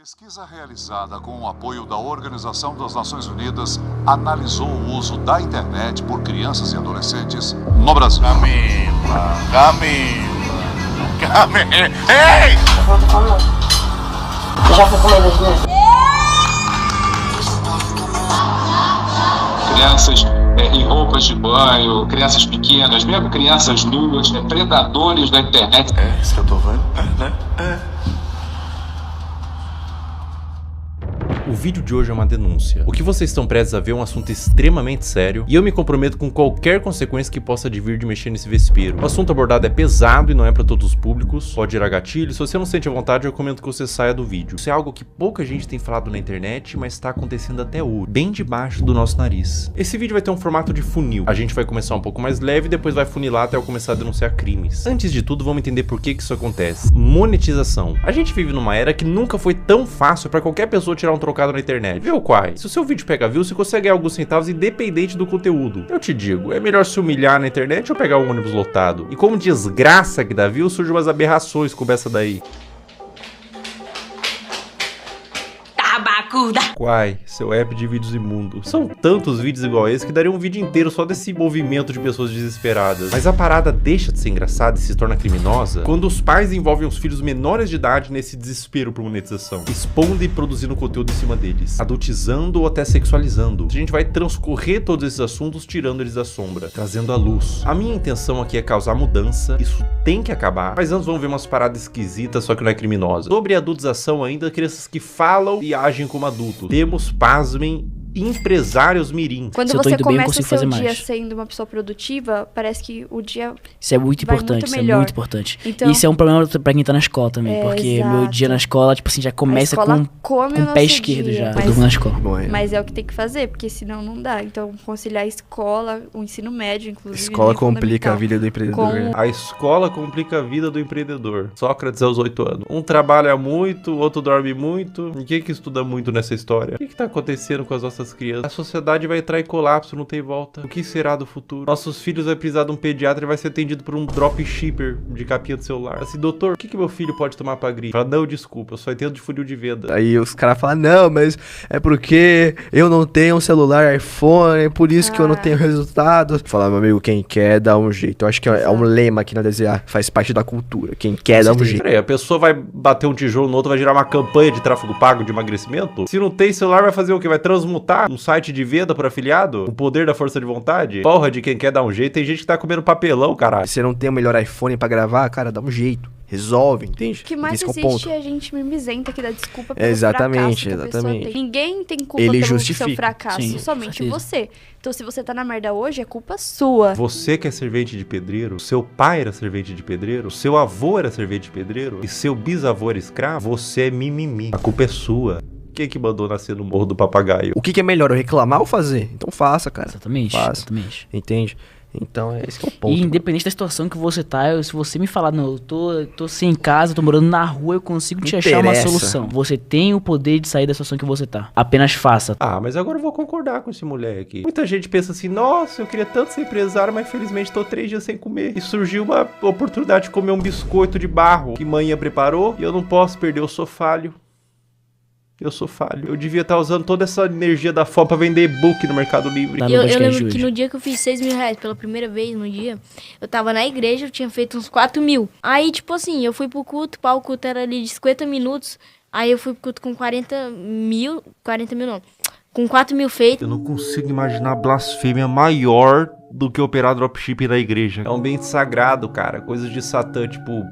Pesquisa realizada com o apoio da Organização das Nações Unidas analisou o uso da internet por crianças e adolescentes no Brasil. Camila! Ei! Você já foi comer das duas? Crianças em roupas de banho, crianças pequenas, mesmo crianças nuas, predadores da internet. É isso que eu tô vendo, né? O vídeo de hoje é uma denúncia. O que vocês estão prestes a ver é um assunto extremamente sério e eu me comprometo com qualquer consequência que possa advir de mexer nesse vespeiro. O assunto abordado é pesado e não é para todos os públicos, pode gerar gatilho. Se você não sente a vontade, eu recomendo que você saia do vídeo. Isso é algo que pouca gente tem falado na internet, mas está acontecendo até hoje, bem debaixo do nosso nariz. Esse vídeo vai ter um formato de funil. A gente vai começar um pouco mais leve e depois vai funilar até eu começar a denunciar crimes. Antes de tudo, vamos entender por que isso acontece. Monetização. A gente vive numa era que nunca foi tão fácil para qualquer pessoa tirar um trocado na internet. Viu, Quai? Se o seu vídeo pega view, você consegue ganhar alguns centavos independente do conteúdo. Eu te digo, é melhor se humilhar na internet ou pegar um ônibus lotado? E como desgraça que dá view, surgem umas aberrações como essa daí. Quai, seu app de vídeos imundo. São tantos vídeos igual esse que daria um vídeo inteiro só desse movimento de pessoas desesperadas. Mas a parada deixa de ser engraçada e se torna criminosa quando os pais envolvem os filhos menores de idade nesse desespero por monetização, expondo e produzindo conteúdo em cima deles, adultizando ou até sexualizando. A gente vai transcorrer todos esses assuntos tirando eles da sombra, trazendo à luz. A minha intenção aqui é causar mudança, isso tem que acabar, mas antes vamos ver umas paradas esquisitas, só que não é criminosa. Sobre adultização ainda, crianças que falam e agem como adultos. Temos, pasmem, empresários mirim. Quando você começa o seu dia sendo uma pessoa produtiva, parece que o dia isso é muito importante, muito isso melhor. É muito importante. Então, isso é um problema pra quem tá na escola também, porque exato. Meu dia na escola, tipo assim, já começa com o pé esquerdo dia, já. Eu durmo na escola. Mas é o que tem que fazer, porque senão não dá. Então, conciliar a escola, o ensino médio, inclusive. Escola complica a vida do empreendedor. A escola complica a vida do empreendedor. Sócrates aos 8 anos. Um trabalha muito, o outro dorme muito. Ninguém que estuda muito nessa história. O que tá acontecendo com as nossas crianças? A sociedade vai entrar em colapso, não tem volta. O que será do futuro? Nossos filhos vai precisar de um pediatra e vai ser atendido por um dropshipper de capinha do celular. Assim, doutor, o que meu filho pode tomar pra gripe? Fala, não, desculpa, eu só entendo de funil de venda. Aí os caras falam, não, mas é porque eu não tenho um celular iPhone, é por isso que eu não tenho resultado. Falar, meu amigo, quem quer dá um jeito. Eu acho que é um lema aqui na DZA, faz parte da cultura. Quem quer dá um jeito. Peraí, a pessoa vai bater um tijolo no outro, vai gerar uma campanha de tráfego pago de emagrecimento? Se não tem celular, vai fazer o quê? Vai transmutar um site de venda por afiliado? O poder da força de vontade? Porra, de quem quer dar um jeito. Tem gente que tá comendo papelão, caralho. Se você não tem o melhor iPhone pra gravar, cara, dá um jeito. Resolve, entende? O que mais existe é a gente mimizenta que dá desculpa pelo exatamente, fracasso que exatamente. A pessoa tem. Ninguém tem culpa Ele pelo justifica. seu fracasso, Sim, somente você. Então se você tá na merda hoje, é culpa sua. Você que é servente de pedreiro, seu pai era servente de pedreiro, seu avô era servente de pedreiro e seu bisavô era escravo, você é mimimi. A culpa é sua. Quem que mandou nascer no Morro do Papagaio? O que é melhor, eu reclamar ou fazer? Então faça, cara. Exatamente, faça. exatamente. Entende? Então, esse que é o ponto. E independente da situação que você tá, se você me falar, não, eu tô sem casa, tô morando na rua, eu consigo te achar uma solução. Você tem o poder de sair da situação que você tá. Apenas faça. Ah, mas agora eu vou concordar com esse moleque. Muita gente pensa assim, nossa, eu queria tanto ser empresário, mas infelizmente tô 3 dias sem comer. E surgiu uma oportunidade de comer um biscoito de barro que manhã preparou e eu não posso perder, eu sou falho. Eu sou falho. Eu devia estar usando toda essa energia da fome pra vender e-book no Mercado Livre. Eu lembro que no dia que eu fiz 6 mil reais pela primeira vez no dia, eu tava na igreja, eu tinha feito uns 4 mil. Aí, tipo assim, eu fui pro culto, o culto era ali de 50 minutos. Aí eu fui pro culto com 40 mil não. Com 4 mil feitos. Eu não consigo imaginar blasfêmia maior do que operar dropshipping na igreja. É um ambiente sagrado, cara. Coisas de Satã, tipo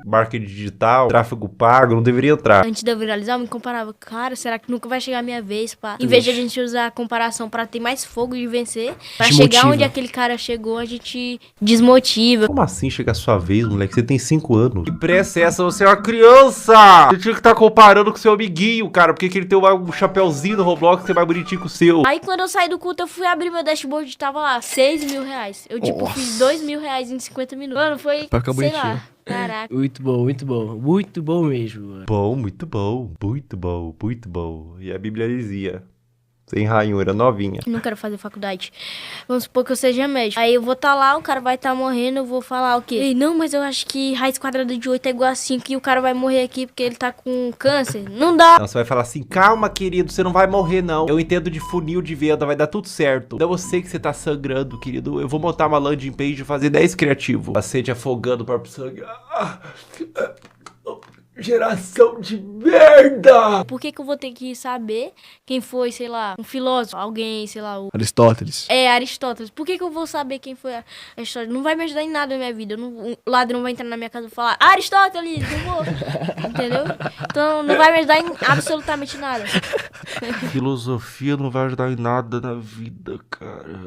marketing digital, tráfego pago, não deveria entrar. Antes de eu viralizar, eu me comparava, cara, será que nunca vai chegar a minha vez, pá? Em vez de a gente usar a comparação pra ter mais fogo de vencer, pra chegar onde aquele cara chegou, a gente desmotiva. Como assim chegar a sua vez, moleque? Você tem 5 anos. Que pressa é essa? Você é uma criança! Você tinha que estar comparando com seu amiguinho, cara, porque ele tem um chapéuzinho no Roblox que é mais bonitinho que o seu. Aí quando eu saí do culto, eu fui abrir meu dashboard e tava lá, 6 mil reais. Eu, tipo, fiz 2 mil reais em 50 minutos. Mano, foi, sei lá. Caraca. Muito bom, muito bom. Muito bom mesmo, mano. Bom, muito bom. Muito bom, muito bom. E a Bíblia dizia: Sem ranhura, novinha. Não quero fazer faculdade. Vamos supor que eu seja médico. Aí eu vou estar lá, o cara vai estar morrendo, eu vou falar o quê? Ei, não, mas eu acho que raiz quadrada de 8 é igual a 5 e o cara vai morrer aqui porque ele tá com câncer. Não dá. Não, você vai falar assim, calma, querido, você não vai morrer, não. Eu entendo de funil de venda, vai dar tudo certo. Não, eu sei que você tá sangrando, querido. Eu vou montar uma landing page e fazer 10 criativo. Paciente afogando o próprio sangue. Geração de merda! Por que eu vou ter que saber quem foi, sei lá, um filósofo, alguém, sei lá, o... Aristóteles. É, Aristóteles. Por que eu vou saber quem foi Aristóteles? Não vai me ajudar em nada na minha vida. O ladrão vai entrar na minha casa e falar, Aristóteles, não vou. Entendeu? Então não vai me ajudar em absolutamente nada. Filosofia não vai ajudar em nada na vida, cara.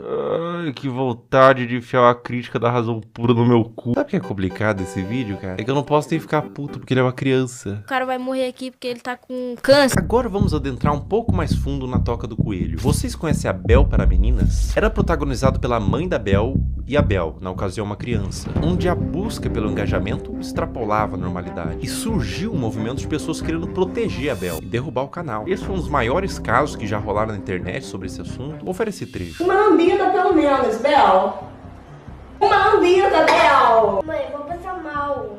Ai, que vontade de enfiar uma crítica da razão pura no meu cu. Sabe o que é complicado esse vídeo, cara? É que eu não posso nem ficar puto porque ele é uma criança. O cara vai morrer aqui porque ele tá com câncer. Agora vamos adentrar um pouco mais fundo na Toca do Coelho. Vocês conhecem a Bel para Meninas? Era protagonizado pela mãe da Bel e a Bel, na ocasião uma criança, onde a busca pelo engajamento extrapolava a normalidade. E surgiu um movimento de pessoas querendo proteger a Bel e derrubar o canal. Esse foi um dos maiores casos que já rolaram na internet sobre esse assunto. Vou oferecer trecho. Uma lambida pelo menos, Bel. Uma lambida, Bel. Mãe, eu vou passar mal.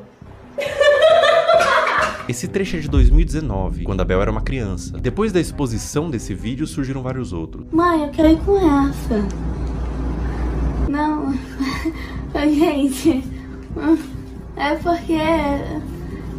Esse trecho é de 2019, quando a Bel era uma criança. E depois da exposição desse vídeo, surgiram vários outros. Mãe, eu quero ir com essa. Não, gente, é porque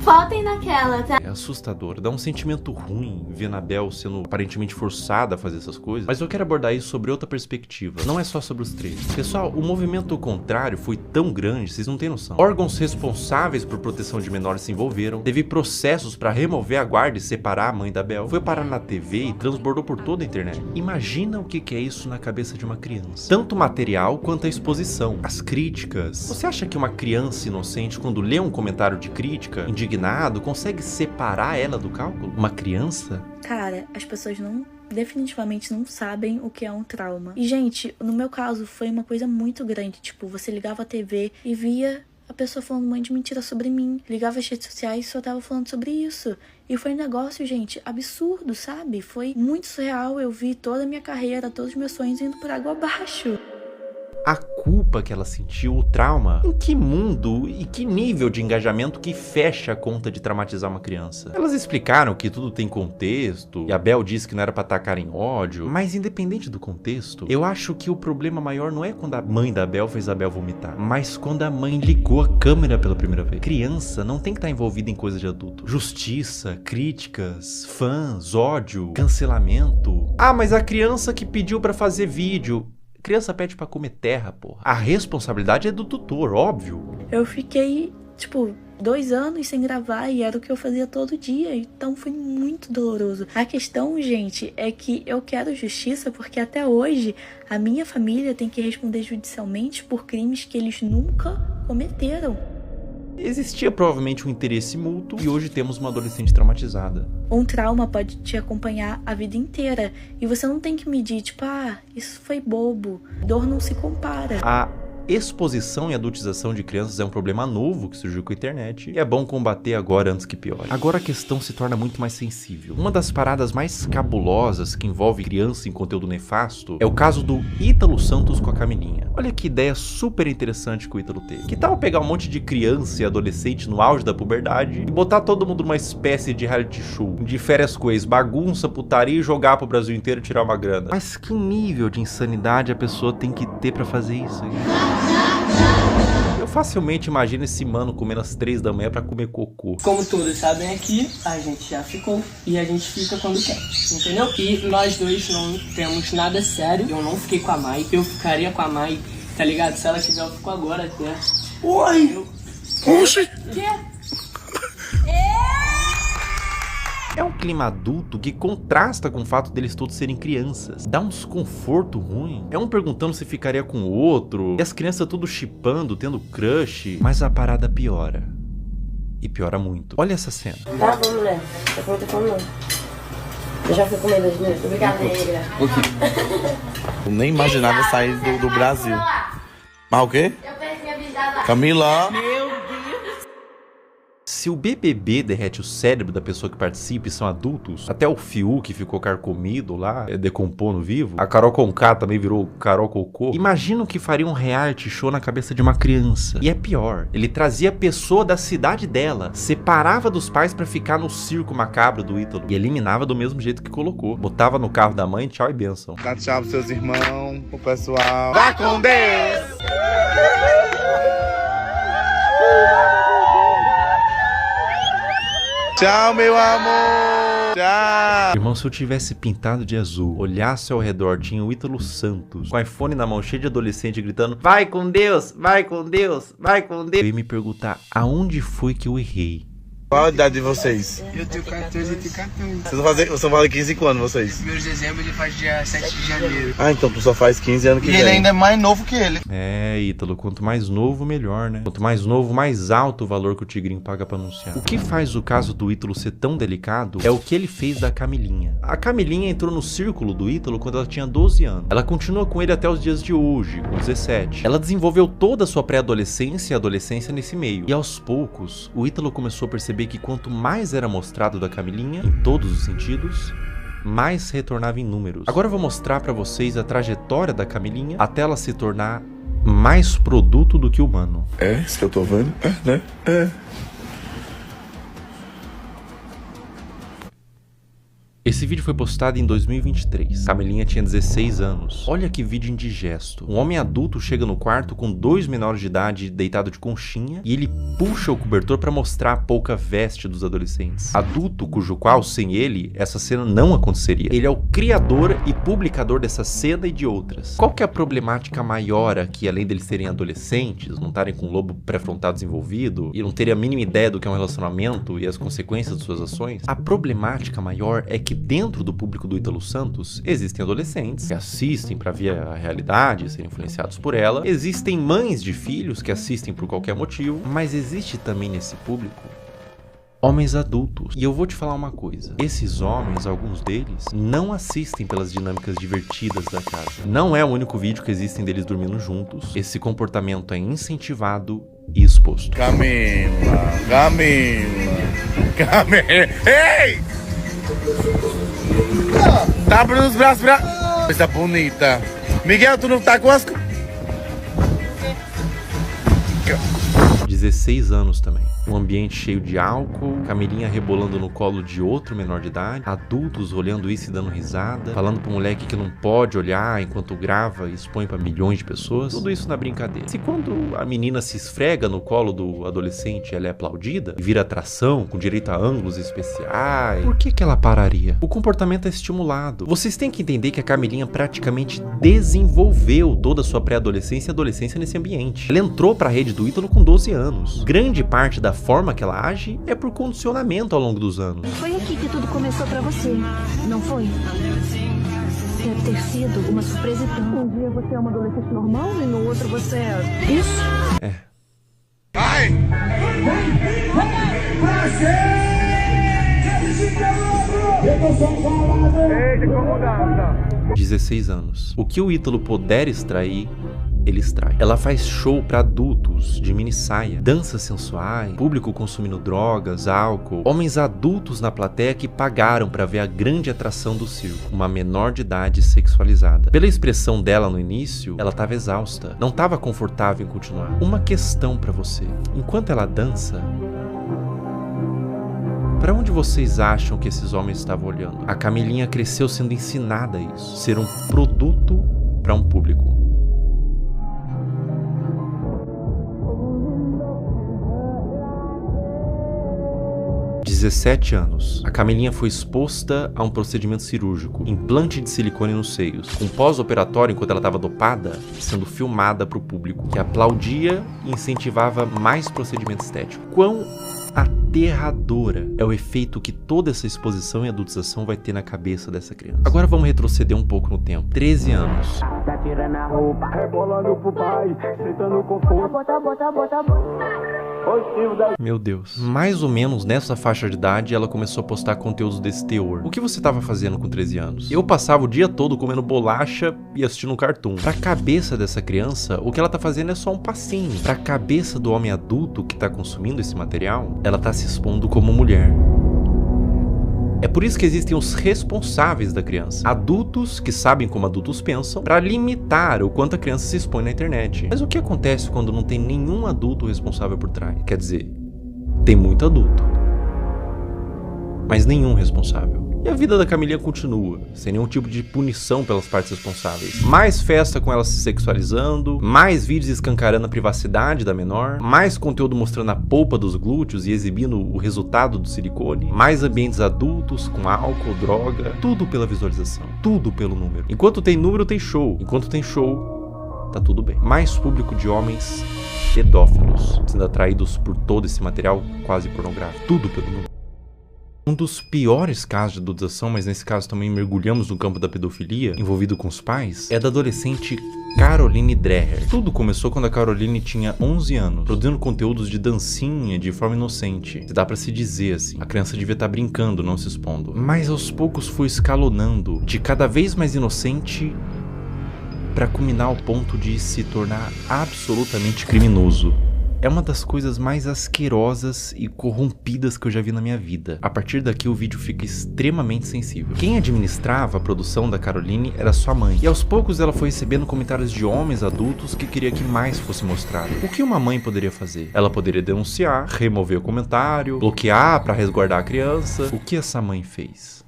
faltem naquela, tá? É assustador, dá um sentimento ruim ver a Bel sendo aparentemente forçada a fazer essas coisas. Mas eu quero abordar isso sobre outra perspectiva, não é só sobre os trechos. Pessoal, o movimento contrário foi tão grande, vocês não têm noção. Órgãos responsáveis por proteção de menores se envolveram, teve processos para remover a guarda e separar a mãe da Bel, foi parar na TV e transbordou por toda a internet. Imagina o que é isso na cabeça de uma criança. Tanto o material quanto a exposição, as críticas. Você acha que uma criança inocente, quando lê um comentário de crítica, indignado, consegue separar ela do cálculo? Uma criança? Cara, as pessoas definitivamente não sabem o que é um trauma. E, gente, no meu caso, foi uma coisa muito grande. Tipo, você ligava a TV e via a pessoa falando um monte de mentira sobre mim. Ligava as redes sociais e só tava falando sobre isso. E foi um negócio, gente, absurdo, sabe? Foi muito surreal. Eu vi toda a minha carreira, todos os meus sonhos indo por água abaixo. A culpa que ela sentiu, o trauma, em que mundo e que nível de engajamento que fecha a conta de traumatizar uma criança? Elas explicaram que tudo tem contexto, e a Bel disse que não era pra tacar em ódio, mas independente do contexto, eu acho que o problema maior não é quando a mãe da Bel fez a Bel vomitar, mas quando a mãe ligou a câmera pela primeira vez. Criança não tem que estar envolvida em coisa de adulto. Justiça, críticas, fãs, ódio, cancelamento. Ah, mas a criança que pediu pra fazer vídeo... Criança pede pra comer terra, porra. A responsabilidade é do tutor, óbvio. Eu fiquei, 2 anos sem gravar e era o que eu fazia todo dia, então foi muito doloroso. A questão, gente, é que eu quero justiça porque até hoje a minha família tem que responder judicialmente por crimes que eles nunca cometeram. Existia provavelmente um interesse mútuo e hoje temos uma adolescente traumatizada. Um trauma pode te acompanhar a vida inteira e você não tem que medir, isso foi bobo. Dor não se compara. A exposição e adultização de crianças é um problema novo que surgiu com a internet e é bom combater agora antes que piore. Agora a questão se torna muito mais sensível. Uma das paradas mais cabulosas que envolve criança em conteúdo nefasto é o caso do Ítalo Santos com a Camilinha. Olha que ideia super interessante que o Ítalo teve. Que tal pegar um monte de criança e adolescente no auge da puberdade e botar todo mundo numa espécie de reality show, de férias com ex, bagunça, putaria e jogar pro Brasil inteiro e tirar uma grana? Mas que nível de insanidade a pessoa tem que ter pra fazer isso? Eu facilmente imagino esse mano comendo às 3 da manhã pra comer cocô. Como todos sabem aqui, a gente já ficou e a gente fica quando quer, entendeu? E nós dois não temos nada sério. Eu não fiquei com a Mai, eu ficaria com a Mai, tá ligado? Se ela quiser, eu fico agora até. Oi! Oxi! É um clima adulto que contrasta com o fato deles todos serem crianças. Dá um desconforto ruim. É um perguntando se ficaria com o outro. E as crianças tudo chipando, tendo crush. Mas a parada piora. E piora muito. Olha essa cena. Tá bom, mulher. Tá com fome não. Eu já fui comer 2 minutos. Brincadeira. Eu nem imaginava sair do Brasil. Mas o quê? Eu perdi minha bisada. Camila. Se o BBB derrete o cérebro da pessoa que participa e são adultos, até o Fiuk que ficou carcomido lá, decompondo vivo, a Carol Conká também virou Carol Cocô, imagina o que faria um reality show na cabeça de uma criança. E é pior, ele trazia a pessoa da cidade dela, separava dos pais pra ficar no circo macabro do Ítalo e eliminava do mesmo jeito que colocou. Botava no carro da mãe, tchau e benção. Dá tchau pros seus irmãos, pro pessoal. Vá com Deus! Tchau, meu amor! Tchau! Irmão, se eu tivesse pintado de azul, olhasse ao redor, tinha o Ítalo Santos, com o iPhone na mão, cheio de adolescente, gritando: vai com Deus, vai com Deus, vai com Deus. Eu ia me perguntar, aonde foi que eu errei? Qual a idade de vocês? Eu tenho 14 e tenho 14. Vocês vão fazer 15 quando vocês? Primeiro de dezembro ele faz dia 7 de janeiro. Ah, então tu só faz 15 anos que vem. E ele ainda é mais novo que ele. É, Ítalo, quanto mais novo, melhor, né? Quanto mais novo, mais alto o valor que o Tigrinho paga pra anunciar. O que faz o caso do Ítalo ser tão delicado é o que ele fez da Camilinha. A Camilinha entrou no círculo do Ítalo quando ela tinha 12 anos. Ela continua com ele até os dias de hoje, com 17. Ela desenvolveu toda a sua pré-adolescência e adolescência nesse meio. E aos poucos, o Ítalo começou a perceber que quanto mais era mostrado da Camilinha, em todos os sentidos, mais retornava em números. Agora eu vou mostrar pra vocês a trajetória da Camilinha até ela se tornar mais produto do que humano. É, isso que eu tô vendo? É, né? É. Esse vídeo foi postado em 2023. Camilinha tinha 16 anos. Olha que vídeo indigesto. Um homem adulto chega no quarto com 2 menores de idade deitado de conchinha e ele puxa o cobertor para mostrar a pouca veste dos adolescentes. Adulto cujo qual, sem ele, essa cena não aconteceria. Ele é o criador e publicador dessa cena e de outras. Qual que é a problemática maior aqui, além deles serem adolescentes, não estarem com o lobo pré-frontal desenvolvido e não terem a mínima ideia do que é um relacionamento e as consequências de suas ações? A problemática maior é que dentro do público do Ítalo Santos existem adolescentes que assistem para ver a realidade e serem influenciados por ela. Existem mães de filhos que assistem por qualquer motivo, mas existe também nesse público homens adultos. E eu vou te falar uma coisa. Esses homens, alguns deles, não assistem pelas dinâmicas divertidas da casa. Não é o único vídeo que existem deles dormindo juntos. Esse comportamento é incentivado e exposto. Camila, ei! Tá abrindo os braços pra... Coisa bonita. Miguel, tu não tá com as... 16 anos também. Um ambiente cheio de álcool, Camilinha rebolando no colo de outro menor de idade, adultos olhando isso e dando risada, falando pro moleque que não pode olhar enquanto grava e expõe pra milhões de pessoas. Tudo isso na brincadeira. Se quando a menina se esfrega no colo do adolescente, ela é aplaudida e vira atração, com direito a ângulos especiais, por que ela pararia? O comportamento é estimulado. Vocês têm que entender que a Camilinha praticamente desenvolveu toda a sua pré-adolescência e adolescência nesse ambiente. Ela entrou pra rede do Ítalo com 12 anos. Grande parte da forma que ela age é por condicionamento ao longo dos anos. Foi aqui que tudo começou pra você, não foi? Deve ter sido uma surpresa tão... Um dia você é uma adolescente normal e no outro você é... Isso? É. Vai! 16 anos. O que o Ítalo puder extrair, ele extrai. Ela faz show pra adultos de mini saia, danças sensuais, público consumindo drogas, álcool, homens adultos na plateia que pagaram pra ver a grande atração do circo, uma menor de idade sexualizada. Pela expressão dela no início, ela tava exausta, não tava confortável em continuar. Uma questão pra você: enquanto ela dança, pra onde vocês acham que esses homens estavam olhando? A Camilinha cresceu sendo ensinada a isso, ser um produto pra um público. 17 anos. A Camilinha foi exposta a um procedimento cirúrgico, implante de silicone nos seios, com pós-operatório enquanto ela estava dopada, sendo filmada para o público, que aplaudia e incentivava mais procedimento estético. Quão aterradora é o efeito que toda essa exposição e adultização vai ter na cabeça dessa criança. Agora vamos retroceder um pouco no tempo. 13 anos. Tá tirando a roupa, rebolando pro pai, sentando com força. Bota. Meu Deus. Mais ou menos nessa faixa de idade, ela começou a postar conteúdos desse teor. O que você tava fazendo com 13 anos? Eu passava o dia todo comendo bolacha e assistindo um cartoon. Pra cabeça dessa criança, o que ela tá fazendo é só um passinho. Pra cabeça do homem adulto que tá consumindo esse material, ela tá se expondo como mulher. É por isso que existem os responsáveis da criança. Adultos que sabem como adultos pensam para limitar o quanto a criança se expõe na internet. Mas o que acontece quando não tem nenhum adulto responsável por trás? Quer dizer, tem muito adulto, mas nenhum responsável. E a vida da Camilinha continua, sem nenhum tipo de punição pelas partes responsáveis. Mais festa com ela se sexualizando, mais vídeos escancarando a privacidade da menor, mais conteúdo mostrando a polpa dos glúteos e exibindo o resultado do silicone, mais ambientes adultos com álcool, droga, tudo pela visualização, tudo pelo número. Enquanto tem número, tem show. Enquanto tem show, tá tudo bem. Mais público de homens pedófilos sendo atraídos por todo esse material quase pornográfico, tudo pelo número. Um dos piores casos de adulteração, mas nesse caso também mergulhamos no campo da pedofilia, envolvido com os pais, é da adolescente Caroline Dreher. Tudo começou quando a Caroline tinha 11 anos, produzindo conteúdos de dancinha de forma inocente. Dá pra se dizer assim, a criança devia estar brincando, não se expondo. Mas aos poucos foi escalonando, de cada vez mais inocente, pra culminar ao ponto de se tornar absolutamente criminoso. É uma das coisas mais asquerosas e corrompidas que eu já vi na minha vida. A partir daqui o vídeo fica extremamente sensível. Quem administrava a produção da Caroline era sua mãe. E aos poucos ela foi recebendo comentários de homens adultos que queria que mais fosse mostrado. O que uma mãe poderia fazer? Ela poderia denunciar, remover o comentário, bloquear para resguardar a criança. O que essa mãe fez?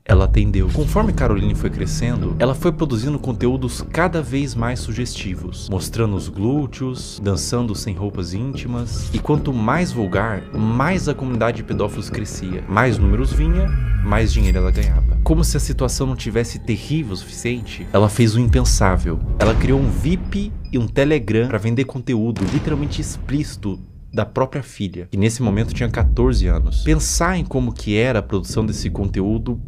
Ela atendeu. Conforme Caroline foi crescendo, ela foi produzindo conteúdos cada vez mais sugestivos, mostrando os glúteos, dançando sem roupas íntimas, e quanto mais vulgar, mais a comunidade de pedófilos crescia. Mais números vinha, mais dinheiro ela ganhava. Como se a situação não tivesse terrível o suficiente, ela fez o impensável. Ela criou um VIP e um Telegram para vender conteúdo literalmente explícito da própria filha, que nesse momento tinha 14 anos. Pensar em como que era a produção desse conteúdo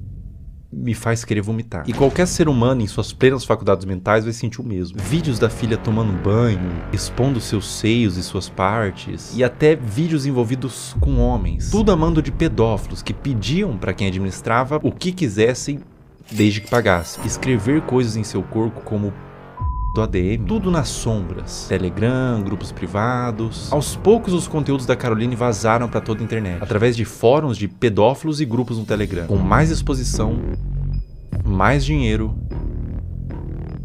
me faz querer vomitar. E qualquer ser humano em suas plenas faculdades mentais vai sentir o mesmo. Vídeos da filha tomando banho, expondo seus seios e suas partes, e até vídeos envolvidos com homens. Tudo a mando de pedófilos que pediam para quem administrava o que quisessem desde que pagasse. Escrever coisas em seu corpo como do ADM, tudo nas sombras. Telegram, grupos privados. Aos poucos os conteúdos da Caroline vazaram para toda a internet, através de fóruns de pedófilos e grupos no Telegram, com mais exposição, mais dinheiro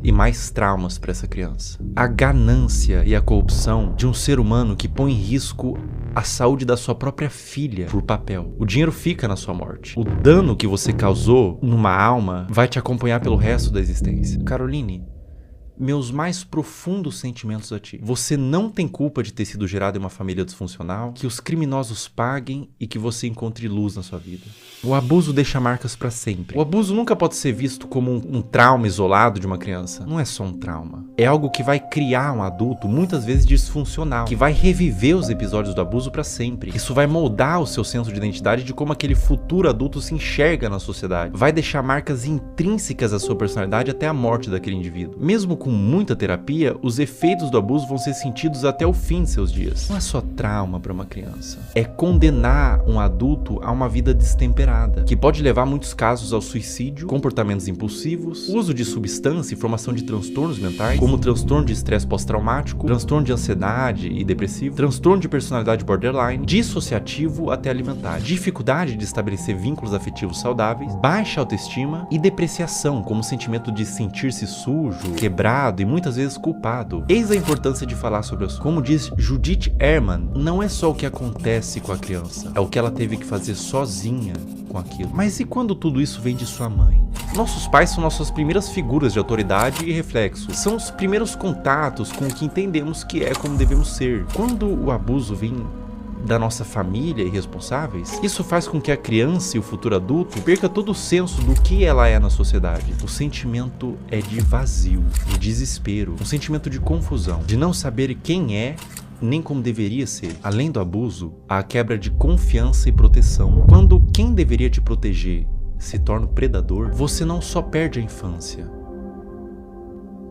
e mais traumas para essa criança. A ganância e a corrupção de um ser humano que põe em risco a saúde da sua própria filha por papel. O dinheiro fica na sua morte. O dano que você causou numa alma vai te acompanhar pelo resto da existência. Caroline, meus mais profundos sentimentos a ti. Você não tem culpa de ter sido gerado em uma família disfuncional, que os criminosos paguem e que você encontre luz na sua vida. O abuso deixa marcas pra sempre. O abuso nunca pode ser visto como um trauma isolado de uma criança. Não é só um trauma. É algo que vai criar um adulto, muitas vezes disfuncional, que vai reviver os episódios do abuso pra sempre. Isso vai moldar o seu senso de identidade de como aquele futuro adulto se enxerga na sociedade. Vai deixar marcas intrínsecas à sua personalidade até a morte daquele indivíduo. Mesmo com muita terapia, os efeitos do abuso vão ser sentidos até o fim de seus dias. Não é só trauma para uma criança. É condenar um adulto a uma vida destemperada, que pode levar, em muitos casos, ao suicídio, comportamentos impulsivos, uso de substância e formação de transtornos mentais, como transtorno de estresse pós-traumático, transtorno de ansiedade e depressivo, transtorno de personalidade borderline, dissociativo até alimentar, dificuldade de estabelecer vínculos afetivos saudáveis, baixa autoestima e depreciação, como o sentimento de sentir-se sujo, quebrado e muitas vezes culpado. Eis a importância de falar sobre isso. Como diz Judith Herman, não é só o que acontece com a criança, é o que ela teve que fazer sozinha com aquilo. Mas e quando tudo isso vem de sua mãe? Nossos pais são nossas primeiras figuras de autoridade e reflexo. São os primeiros contatos com o que entendemos que é como devemos ser. Quando o abuso vem da nossa família e responsáveis, isso faz com que a criança e o futuro adulto perca todo o senso do que ela é na sociedade. O sentimento é de vazio, de desespero, um sentimento de confusão, de não saber quem é nem como deveria ser. Além do abuso, há a quebra de confiança e proteção. Quando quem deveria te proteger se torna o predador, você não só perde a infância,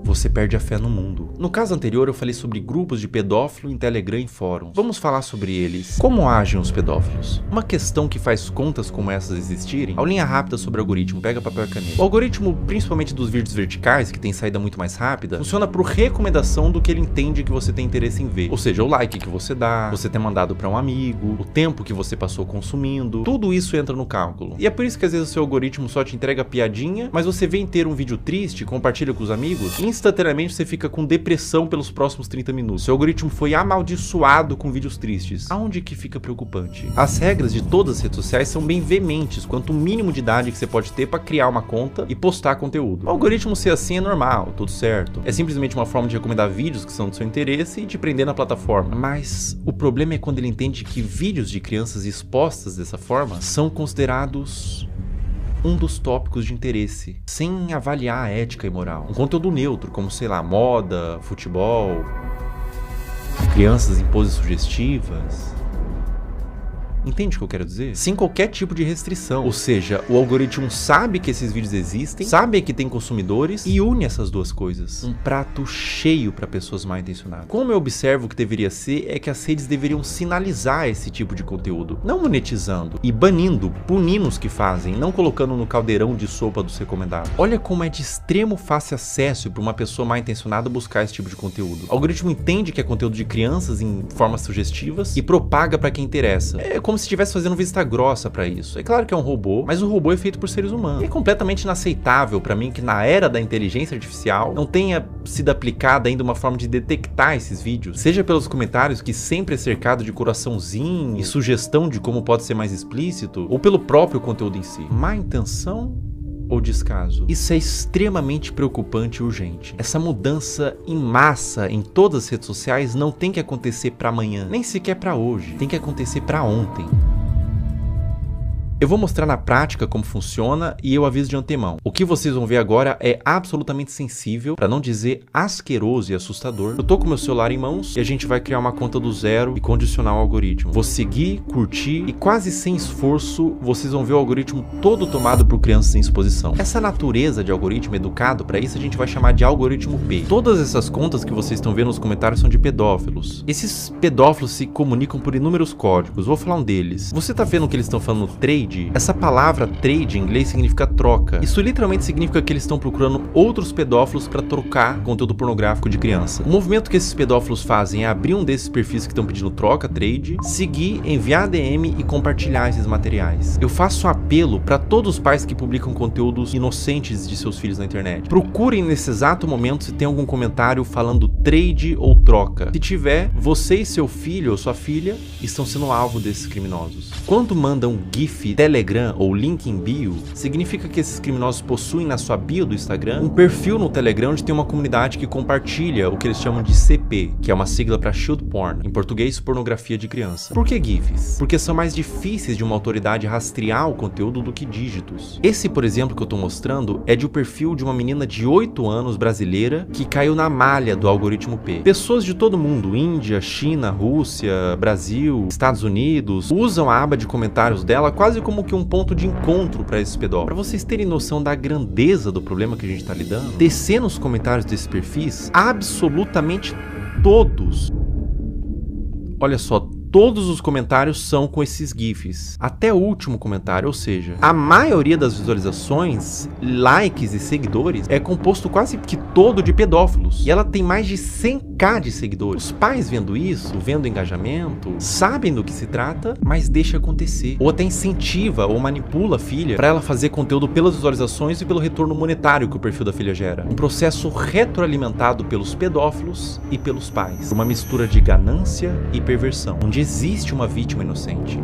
você perde a fé no mundo. No caso anterior eu falei sobre grupos de pedófilo em Telegram e fóruns. Vamos falar sobre eles. Como agem os pedófilos? Uma questão que faz contas como essas existirem, aulinha rápida sobre algoritmo, pega papel e caneta. O algoritmo, principalmente dos vídeos verticais, que tem saída muito mais rápida, funciona por recomendação do que ele entende que você tem interesse em ver. Ou seja, o like que você dá, você ter mandado para um amigo, o tempo que você passou consumindo, tudo isso entra no cálculo. E é por isso que às vezes o seu algoritmo só te entrega piadinha, mas você vê inteiro um vídeo triste, compartilha com os amigos, e instantaneamente você fica com depressão pelos próximos 30 minutos. Seu algoritmo foi amaldiçoado com vídeos tristes. Aonde que fica preocupante? As regras de todas as redes sociais são bem veementes quanto o mínimo de idade que você pode ter para criar uma conta e postar conteúdo. O algoritmo ser assim é normal, tudo certo. É simplesmente uma forma de recomendar vídeos que são do seu interesse e de prender na plataforma. Mas o problema é quando ele entende que vídeos de crianças expostas dessa forma são considerados um dos tópicos de interesse, sem avaliar a ética e moral. Um conteúdo neutro, como, sei lá, moda, futebol, crianças em poses sugestivas. Entende o que eu quero dizer? Sem qualquer tipo de restrição. Ou seja, o algoritmo sabe que esses vídeos existem, sabe que tem consumidores e une essas duas coisas. Um prato cheio para pessoas mal intencionadas. Como eu observo que deveria ser, é que as redes deveriam sinalizar esse tipo de conteúdo. Não monetizando e banindo, punindo os que fazem, não colocando no caldeirão de sopa dos recomendados. Olha como é de extremo fácil acesso para uma pessoa mal intencionada buscar esse tipo de conteúdo. O algoritmo entende que é conteúdo de crianças em formas sugestivas e propaga para quem interessa. É como se estivesse fazendo vista grossa pra isso. É claro que é um robô, mas o robô é feito por seres humanos. E é completamente inaceitável pra mim que na era da inteligência artificial não tenha sido aplicada ainda uma forma de detectar esses vídeos, seja pelos comentários que sempre é cercado de coraçãozinho e sugestão de como pode ser mais explícito, ou pelo próprio conteúdo em si. Má intenção ou descaso? Isso é extremamente preocupante e urgente. Essa mudança em massa em todas as redes sociais não tem que acontecer para amanhã, nem sequer para hoje. Tem que acontecer para ontem. Eu vou mostrar na prática como funciona e eu aviso de antemão. O que vocês vão ver agora é absolutamente sensível, para não dizer asqueroso e assustador. Eu tô com meu celular em mãos e a gente vai criar uma conta do zero e condicionar o algoritmo. Vou seguir, curtir e quase sem esforço vocês vão ver o algoritmo todo tomado por crianças em exposição. Essa natureza de algoritmo educado para isso a gente vai chamar de algoritmo P. Todas essas contas que vocês estão vendo nos comentários são de pedófilos. Esses pedófilos se comunicam por inúmeros códigos. Vou falar um deles. Você tá vendo que eles estão falando trade? Essa palavra trade em inglês significa troca. Isso literalmente significa que eles estão procurando outros pedófilos para trocar conteúdo pornográfico de criança. O movimento que esses pedófilos fazem é abrir um desses perfis que estão pedindo troca, trade, seguir, enviar DM e compartilhar esses materiais. Eu faço um apelo para todos os pais que publicam conteúdos inocentes de seus filhos na internet. Procurem nesse exato momento se tem algum comentário falando trade ou troca. Se tiver, você e seu filho ou sua filha estão sendo alvo desses criminosos. Quando mandam GIF, Telegram ou link em bio, significa que esses criminosos possuem na sua bio do Instagram um perfil no Telegram onde tem uma comunidade que compartilha o que eles chamam de CP, que é uma sigla para Child Porn, em português pornografia de criança. Por que GIFs? Porque são mais difíceis de uma autoridade rastrear o conteúdo do que dígitos. Esse, por exemplo, que eu tô mostrando é de um perfil de uma menina de 8 anos brasileira que caiu na malha do algoritmo P. Pessoas de todo mundo, Índia, China, Rússia, Brasil, Estados Unidos, usam a aba de comentários dela quase como que um ponto de encontro para esses pedófilos. Para vocês terem noção da grandeza do problema que a gente tá lidando, descer nos comentários desses perfis, absolutamente todos, olha só, todos os comentários são com esses GIFs. Até o último comentário, ou seja, a maioria das visualizações, likes e seguidores é composto quase que todo de pedófilos. E ela tem mais de 100k de seguidores. Os pais vendo isso, vendo engajamento, sabem do que se trata, mas deixa acontecer. Ou até incentiva ou manipula a filha para ela fazer conteúdo pelas visualizações e pelo retorno monetário que o perfil da filha gera. Um processo retroalimentado pelos pedófilos e pelos pais. Uma mistura de ganância e perversão, onde existe uma vítima inocente,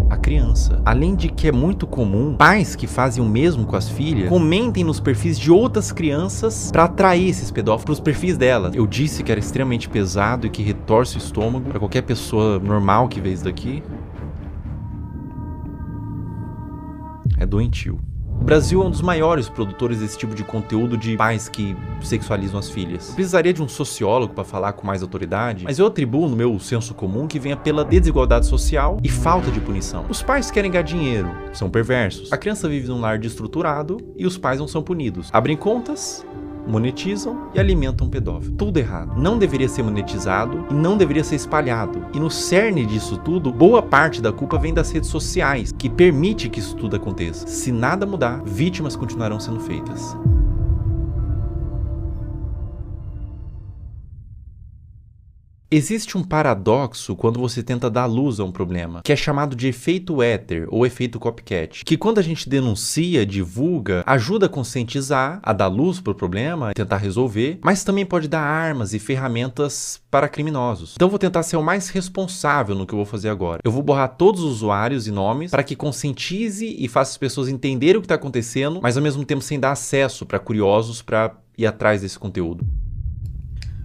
a criança. Além de que é muito comum pais que fazem o mesmo com as filhas comentem nos perfis de outras crianças para atrair esses pedófilos para os perfis delas. Eu disse que era extremamente pesado e que retorce o estômago para qualquer pessoa normal que vê isso daqui. É doentio. O Brasil é um dos maiores produtores desse tipo de conteúdo de pais que sexualizam as filhas. Eu precisaria de um sociólogo para falar com mais autoridade, mas eu atribuo no meu senso comum que venha pela desigualdade social e falta de punição. Os pais querem ganhar dinheiro, são perversos. A criança vive num lar desestruturado e os pais não são punidos. Abrem contas monetizam e alimentam um pedófilo. Tudo errado. Não deveria ser monetizado e não deveria ser espalhado. E no cerne disso tudo, boa parte da culpa vem das redes sociais, que permite que isso tudo aconteça. Se nada mudar, vítimas continuarão sendo feitas. Existe um paradoxo quando você tenta dar luz a um problema, que é chamado de efeito éter ou efeito copycat, que quando a gente denuncia, divulga, ajuda a conscientizar, a dar luz para o problema, tentar resolver, mas também pode dar armas e ferramentas para criminosos. Então eu vou tentar ser o mais responsável no que eu vou fazer agora. Eu vou borrar todos os usuários e nomes para que conscientize e faça as pessoas entenderem o que está acontecendo, mas ao mesmo tempo sem dar acesso para curiosos para ir atrás desse conteúdo.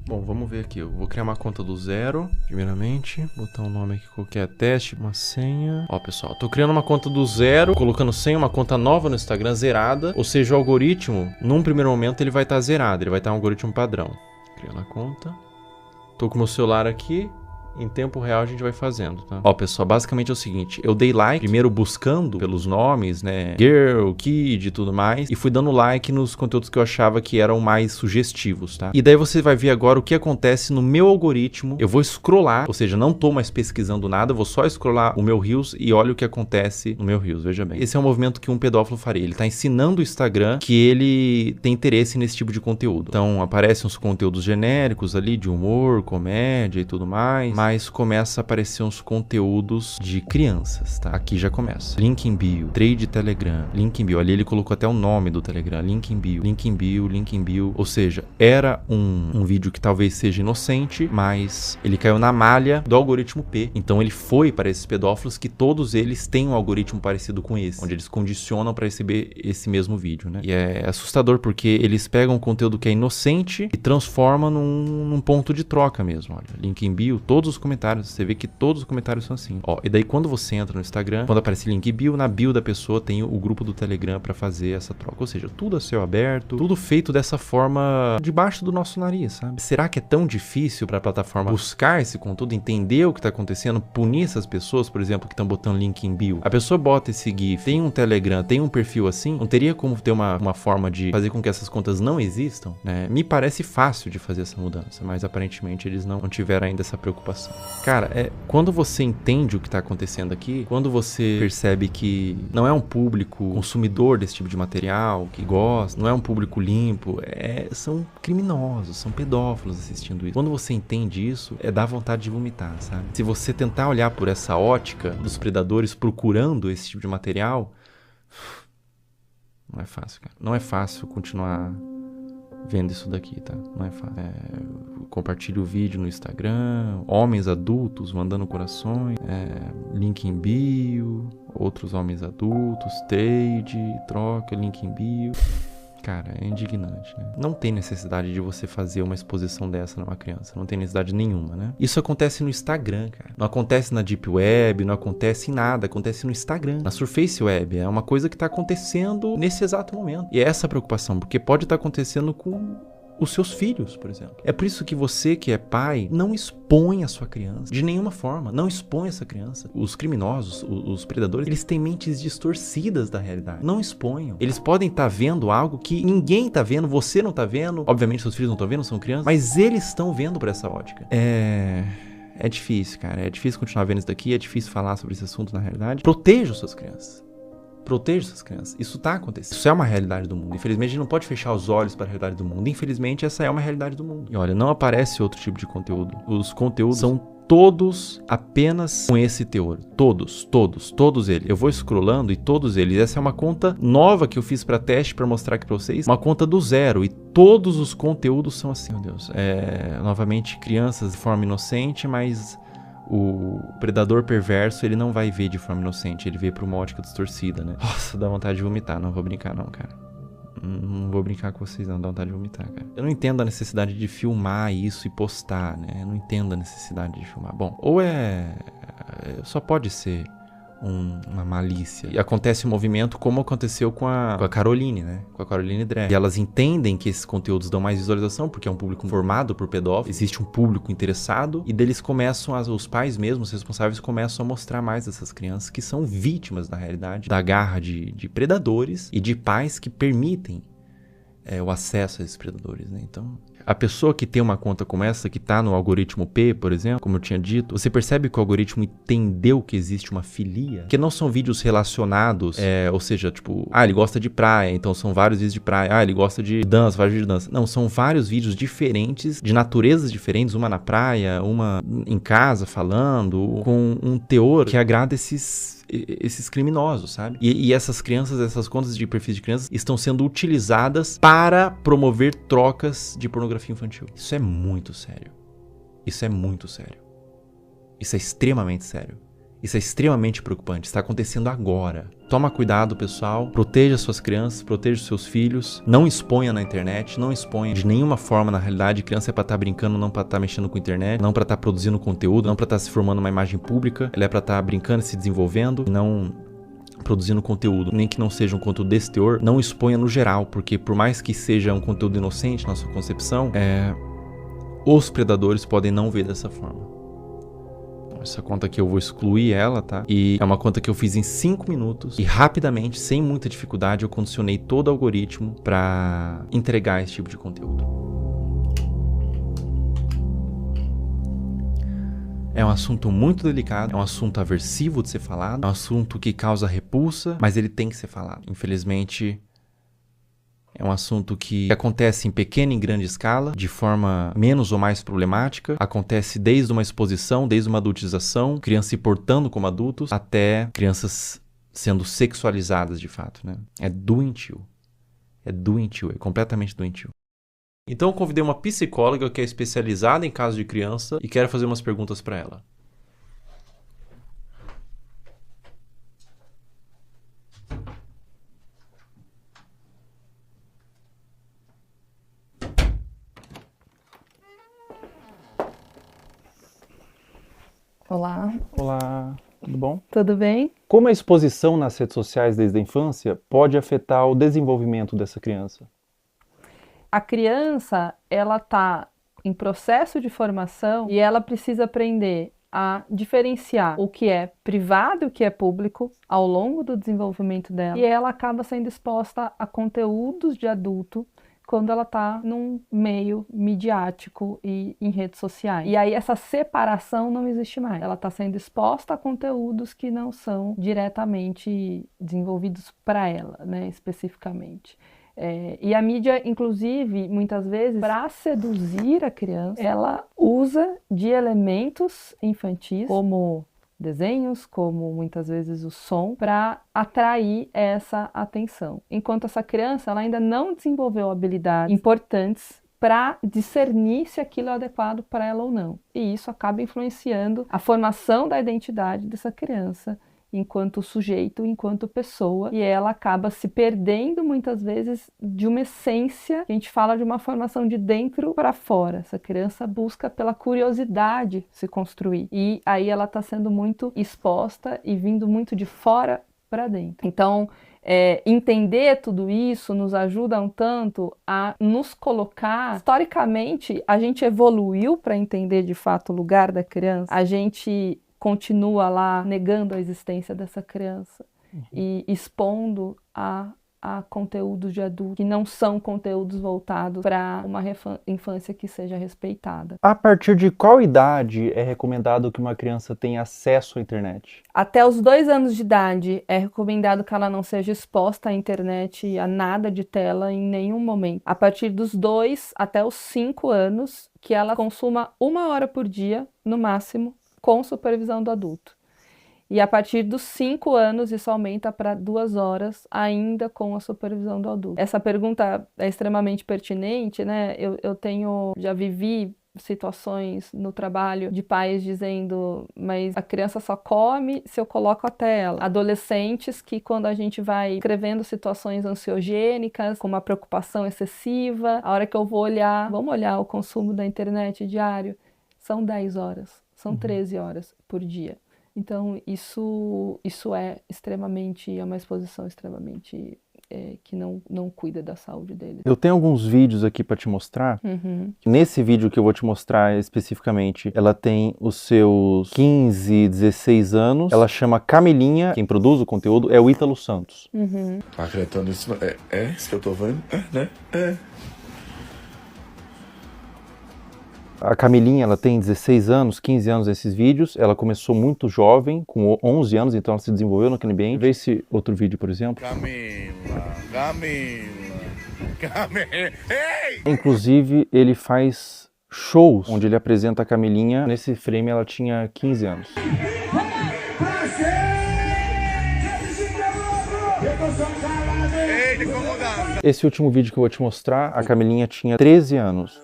Bom, vamos ver aqui. Eu vou criar uma conta do zero, primeiramente. Botar um nome aqui qualquer, teste, uma senha. Ó, pessoal, tô criando uma conta do zero, colocando senha, uma conta nova no Instagram, zerada. Ou seja, o algoritmo, num primeiro momento, ele vai estar zerado. Ele vai estar um algoritmo padrão. Criando a conta. Tô com o meu celular aqui. Em tempo real a gente vai fazendo, tá? Ó, pessoal, basicamente é o seguinte. Eu dei like, primeiro buscando pelos nomes, né? Girl, Kid e tudo mais. E fui dando like nos conteúdos que eu achava que eram mais sugestivos, tá? E daí você vai ver agora o que acontece no meu algoritmo. Eu vou scrollar, ou seja, não tô mais pesquisando nada. Eu vou só scrollar o meu Reels e olha o que acontece no meu Reels, veja bem. Esse é um movimento que um pedófilo faria. Ele tá ensinando o Instagram que ele tem interesse nesse tipo de conteúdo. Então, aparecem uns conteúdos genéricos ali de humor, comédia e tudo mais. Mas começa a aparecer uns conteúdos de crianças, tá? Aqui já começa. Link em bio, trade Telegram, link em bio. Ali ele colocou até o nome do Telegram, link em bio, link em bio, link em bio. Ou seja, era um vídeo que talvez seja inocente, mas ele caiu na malha do algoritmo P. Então ele foi para esses pedófilos que todos eles têm um algoritmo parecido com esse, onde eles condicionam para receber esse mesmo vídeo, né? E é assustador porque eles pegam um conteúdo que é inocente e transformam num ponto de troca mesmo, olha. Link em bio, todos os comentários, você vê que todos os comentários são assim. Ó, e daí quando você entra no Instagram, quando aparece link bio, na bio da pessoa tem o grupo do Telegram pra fazer essa troca. Ou seja, tudo a céu aberto, tudo feito dessa forma debaixo do nosso nariz, sabe? Será que é tão difícil pra plataforma buscar esse conteúdo, entender o que tá acontecendo, punir essas pessoas, por exemplo, que estão botando link em bio? A pessoa bota esse GIF, tem um Telegram, tem um perfil assim, não teria como ter uma forma de fazer com que essas contas não existam, né? Me parece fácil de fazer essa mudança, mas aparentemente eles não tiveram ainda essa preocupação. Cara, quando você entende o que está acontecendo aqui, quando você percebe que não é um público consumidor desse tipo de material, que gosta, não é um público limpo, são criminosos, são pedófilos assistindo isso. Quando você entende isso, dá vontade de vomitar, sabe? Se você tentar olhar por essa ótica dos predadores procurando esse tipo de material, não é fácil, cara. Não é fácil continuar vendo isso daqui, tá? Não é fácil. Compartilhe o vídeo no Instagram, homens adultos mandando corações, link em bio, outros homens adultos, trade, troca, link em bio. Cara, é indignante, né? Não tem necessidade de você fazer uma exposição dessa numa criança. Não tem necessidade nenhuma, né? Isso acontece no Instagram, cara. Não acontece na Deep Web, não acontece em nada. Acontece no Instagram, na Surface Web. É uma coisa que tá acontecendo nesse exato momento. E é essa preocupação, porque pode estar acontecendo com os seus filhos, por exemplo. É por isso que você, que é pai, não expõe a sua criança. De nenhuma forma. Não expõe essa criança. Os criminosos, os predadores, eles têm mentes distorcidas da realidade. Não exponham. Eles podem estar vendo algo que ninguém está vendo, você não está vendo. Obviamente, seus filhos não estão vendo, são crianças. Mas eles estão vendo por essa ótica. É difícil, cara. É difícil continuar vendo isso daqui. É difícil falar sobre esse assunto na realidade. Proteja suas crianças. Proteja essas crianças. Isso tá acontecendo. Isso é uma realidade do mundo. Infelizmente, a gente não pode fechar os olhos para a realidade do mundo. Infelizmente, essa é uma realidade do mundo. E olha, não aparece outro tipo de conteúdo. Os conteúdos são todos apenas com esse teor. Todos eles. Eu vou scrollando e todos eles. Essa é uma conta nova que eu fiz para teste, para mostrar aqui para vocês. Uma conta do zero. E todos os conteúdos são assim, meu Deus. Novamente, crianças de forma inocente, mas o predador perverso, ele não vai ver de forma inocente, ele vê por uma ótica distorcida, né? Nossa, dá vontade de vomitar, não vou brincar não, cara. Não vou brincar com vocês não, dá vontade de vomitar, cara. Eu não entendo a necessidade de filmar isso e postar, né? Eu não entendo a necessidade de filmar. Bom, ou só pode ser uma malícia. E acontece um movimento como aconteceu com a Caroline, né? Com a Caroline Drag. E elas entendem que esses conteúdos dão mais visualização, porque é um público formado por pedófilos, existe um público interessado, e deles começam, os pais mesmos, os responsáveis, começam a mostrar mais dessas crianças que são vítimas, na realidade, da garra de predadores e de pais que permitem o acesso a esses predadores, né? Então, a pessoa que tem uma conta como essa, que tá no algoritmo P, por exemplo, como eu tinha dito, você percebe que o algoritmo entendeu que existe uma filia, que não são vídeos relacionados, ou seja, tipo, ele gosta de praia, então são vários vídeos de praia, ele gosta de dança, vários vídeos de dança. Não, são vários vídeos diferentes, de naturezas diferentes, uma na praia, uma em casa falando, com um teor que agrada esses criminosos, sabe? E essas crianças, essas contas de perfis de crianças estão sendo utilizadas para promover trocas de pornografia infantil. Isso é muito sério. Isso é muito sério. Isso é extremamente sério. Isso é extremamente preocupante. Está acontecendo agora. Toma cuidado, pessoal. Proteja suas crianças, proteja seus filhos. Não exponha na internet, não exponha de nenhuma forma na realidade. Criança é pra estar brincando, não pra estar mexendo com a internet, não pra estar produzindo conteúdo, não pra estar se formando uma imagem pública. Ela é pra estar brincando e se desenvolvendo, não produzindo conteúdo, nem que não seja um conteúdo desse teor. Não exponha no geral, porque por mais que seja um conteúdo inocente na sua concepção, os predadores podem não ver dessa forma. Essa conta aqui eu vou excluir ela, tá? E é uma conta que eu fiz em 5 minutos e rapidamente, sem muita dificuldade, eu condicionei todo o algoritmo para entregar esse tipo de conteúdo. É um assunto muito delicado, é um assunto aversivo de ser falado, é um assunto que causa repulsa, mas ele tem que ser falado. Infelizmente, é um assunto que acontece em pequena e grande escala, de forma menos ou mais problemática. Acontece desde uma exposição, desde uma adultização, crianças se portando como adultos, até crianças sendo sexualizadas de fato, né? É doentio. É doentio, é completamente doentio. Então eu convidei uma psicóloga que é especializada em casos de criança e quero fazer umas perguntas para ela. Olá. Olá, tudo bom? Tudo bem? Como a exposição nas redes sociais desde a infância pode afetar o desenvolvimento dessa criança? A criança, ela está em processo de formação e ela precisa aprender a diferenciar o que é privado e o que é público ao longo do desenvolvimento dela. E ela acaba sendo exposta a conteúdos de adulto quando ela está num meio midiático e em redes sociais. E aí essa separação não existe mais. Ela está sendo exposta a conteúdos que não são diretamente desenvolvidos para ela, né, especificamente. E a mídia, inclusive, muitas vezes, para seduzir a criança, ela usa de elementos infantis, como desenhos, como muitas vezes o som, para atrair essa atenção. Enquanto essa criança ela ainda não desenvolveu habilidades importantes para discernir se aquilo é adequado para ela ou não. E isso acaba influenciando a formação da identidade dessa criança enquanto sujeito, enquanto pessoa, e ela acaba se perdendo muitas vezes de uma essência, que a gente fala de uma formação de dentro para fora. Essa criança busca pela curiosidade se construir, e aí ela está sendo muito exposta e vindo muito de fora para dentro. Então, entender tudo isso nos ajuda um tanto a nos colocar. Historicamente, a gente evoluiu para entender de fato o lugar da criança, a gente continua lá negando a existência dessa criança e expondo a conteúdos de adulto que não são conteúdos voltados para uma infância que seja respeitada. A partir de qual idade é recomendado que uma criança tenha acesso à internet? Até os 2 anos de idade é recomendado que ela não seja exposta à internet, a nada de tela em nenhum momento. A partir dos 2 até os 5 anos, que ela consuma 1 hora por dia, no máximo, com supervisão do adulto. E a partir dos 5 anos, isso aumenta para 2 horas, ainda com a supervisão do adulto. Essa pergunta é extremamente pertinente, né? Já vivi situações no trabalho de pais dizendo, mas a criança só come se eu coloco a tela. Adolescentes que, quando a gente vai escrevendo situações ansiogênicas, com uma preocupação excessiva, a hora que eu vou olhar, vamos olhar o consumo da internet diário, são 10 horas. São 13 horas por dia. Então, isso é uma exposição extremamente que não cuida da saúde deles. Eu tenho alguns vídeos aqui para te mostrar. Nesse vídeo que eu vou te mostrar especificamente, ela tem os seus 15, 16 anos. Ela chama Camilinha. Quem produz o conteúdo é o Ítalo Santos. Acreditando isso. É isso que eu tô vendo? Né? A Camilinha, ela tem 16 anos, 15 anos nesses vídeos. Ela começou muito jovem, com 11 anos, então ela se desenvolveu naquele ambiente. Vê esse outro vídeo, por exemplo. Camila. Ei! Inclusive, ele faz shows onde ele apresenta a Camilinha. Nesse frame, ela tinha 15 anos. Esse último vídeo que eu vou te mostrar, a Camilinha tinha 13 anos.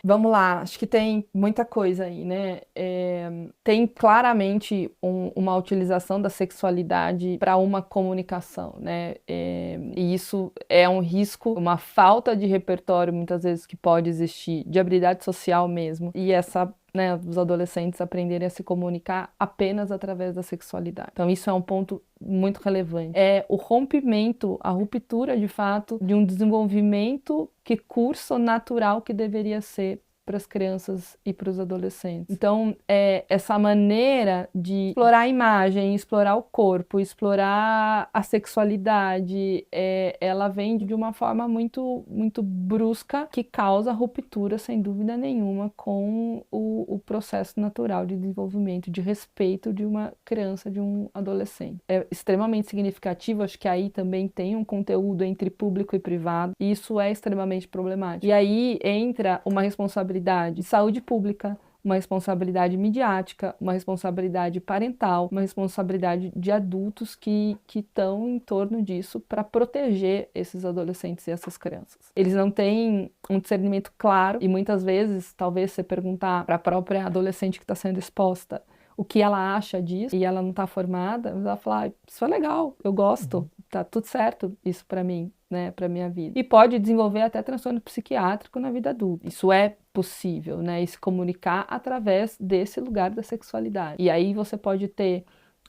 Vamos lá, acho que tem muita coisa aí, né? Tem claramente uma utilização da sexualidade para uma comunicação, né? E isso é um risco, uma falta de repertório, muitas vezes, que pode existir, de habilidade social mesmo. E os adolescentes aprenderem a se comunicar apenas através da sexualidade. Então isso é um ponto muito relevante. É o rompimento, a ruptura de fato de um desenvolvimento que curso natural que deveria ser para as crianças e para os adolescentes. Então, essa maneira de explorar a imagem, explorar o corpo, explorar a sexualidade, ela vem de uma forma muito, muito brusca, que causa ruptura, sem dúvida nenhuma, com o processo natural de desenvolvimento, de respeito de uma criança, de um adolescente. É extremamente significativo, acho que aí também tem um conteúdo entre público e privado, e isso é extremamente problemático. E aí entra uma responsabilidade de saúde pública, uma responsabilidade midiática, uma responsabilidade parental, uma responsabilidade de adultos que estão em torno disso para proteger esses adolescentes e essas crianças. Eles não têm um discernimento claro e muitas vezes, talvez você perguntar para a própria adolescente que está sendo exposta o que ela acha disso e ela não está formada, ela vai falar, isso é legal, eu gosto, tá tudo certo isso para mim, né, para minha vida. E pode desenvolver até transtorno psiquiátrico na vida adulta. Isso é possível, né, e se comunicar através desse lugar da sexualidade. E aí você pode ter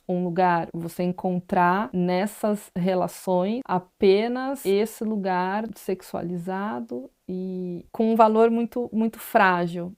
um lugar, você encontrar nessas relações apenas esse lugar sexualizado e com um valor muito, muito frágil.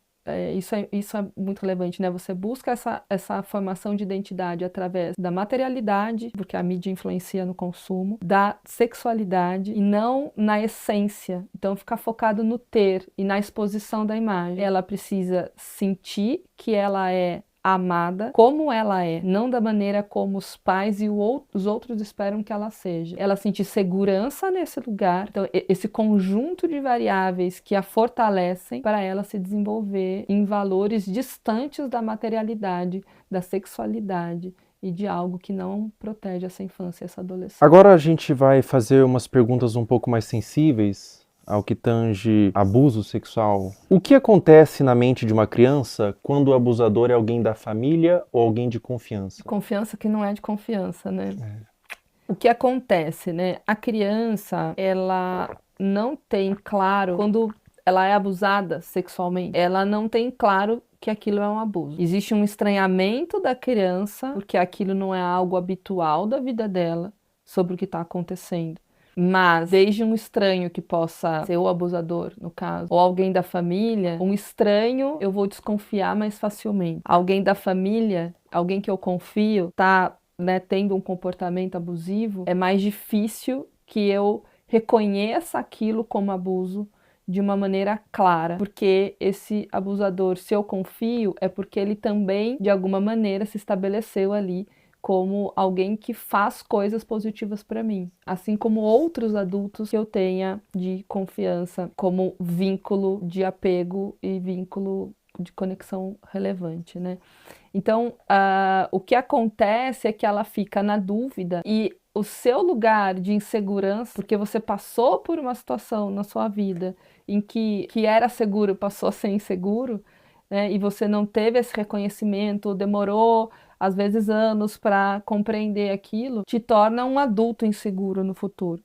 Isso é muito relevante, né? Você busca essa formação de identidade através da materialidade, porque a mídia influencia no consumo, da sexualidade e não na essência. Então, ficar focado no ter e na exposição da imagem. Ela precisa sentir que ela é amada como ela é, não da maneira como os pais e os outros esperam que ela seja. Ela sentir segurança nesse lugar, então esse conjunto de variáveis que a fortalecem para ela se desenvolver em valores distantes da materialidade, da sexualidade e de algo que não protege essa infância e essa adolescência. Agora a gente vai fazer umas perguntas um pouco mais sensíveis ao que tange abuso sexual. O que acontece na mente de uma criança quando o abusador é alguém da família ou alguém de confiança? Confiança que não é de confiança, né? O que acontece, né? A criança, ela não tem claro, quando ela é abusada sexualmente, ela não tem claro que aquilo é um abuso. Existe um estranhamento da criança, porque aquilo não é algo habitual da vida dela, sobre o que está acontecendo. Mas, desde um estranho que possa ser o abusador, no caso, ou alguém da família, um estranho eu vou desconfiar mais facilmente. Alguém da família, alguém que eu confio, tá, né, tendo um comportamento abusivo, é mais difícil que eu reconheça aquilo como abuso de uma maneira clara, porque esse abusador, se eu confio, é porque ele também, de alguma maneira, se estabeleceu ali como alguém que faz coisas positivas para mim, assim como outros adultos que eu tenha de confiança, como vínculo de apego e vínculo de conexão relevante, né? Então, o que acontece é que ela fica na dúvida e o seu lugar de insegurança, porque você passou por uma situação na sua vida em que era seguro passou a ser inseguro, né? E você não teve esse reconhecimento, demorou às vezes anos para compreender aquilo, te torna um adulto inseguro no futuro.